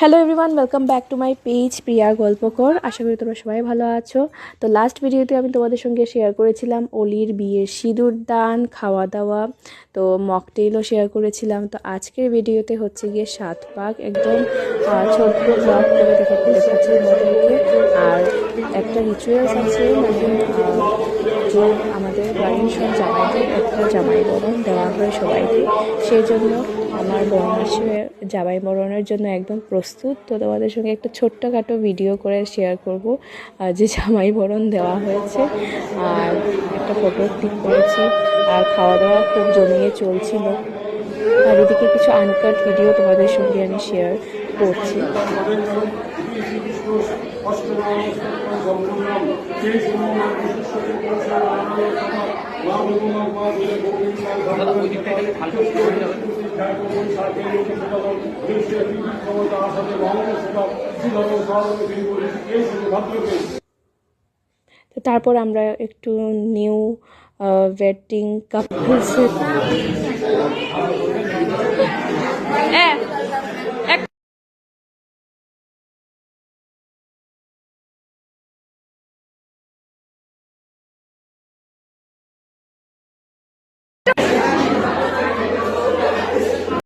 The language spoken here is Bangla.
Hello everyone, welcome back to my page Priya গল্পকর। আশা করি তোমরা সবাই ভালো আছো। তো লাস্ট ভিডিওতে আমি তোমাদের সঙ্গে শেয়ার করেছিলাম অলির বিয়ের সিঁদুর দান, খাওয়া দাওয়া, তো মকটেলও শেয়ার করেছিলাম। তো আজকের ভিডিওতে হচ্ছে গিয়ে 7 পাক, একদম ছোট্ট ব্লগ করে দেখাচ্ছি তোমাদেরকে। আর একটা রিচুয়ালস আছে, মানে যে আমাদের বাড়ির সব জামাইদের একটা জামাই বরণ দেওয়া হয় সবাইকে, সেই জন্য আমার বোন আসে জামাই বরণের জন্য একদম প্রস্তুত। তো তোমাদের সঙ্গে একটা ছোট্টখাটো ভিডিও করে শেয়ার করব যে জামাই বরণ দেওয়া হয়েছে, আর একটা ফটো ক্লিক করেছি। আর খাওয়া দাওয়া খুব জমিয়ে চলছিল, আর এদিকে কিছু আনকাট ভিডিও তোমাদের সঙ্গে আমি শেয়ার করছি। তো তারপর আমরা একটু নিউ ওয়েডিং কাপলস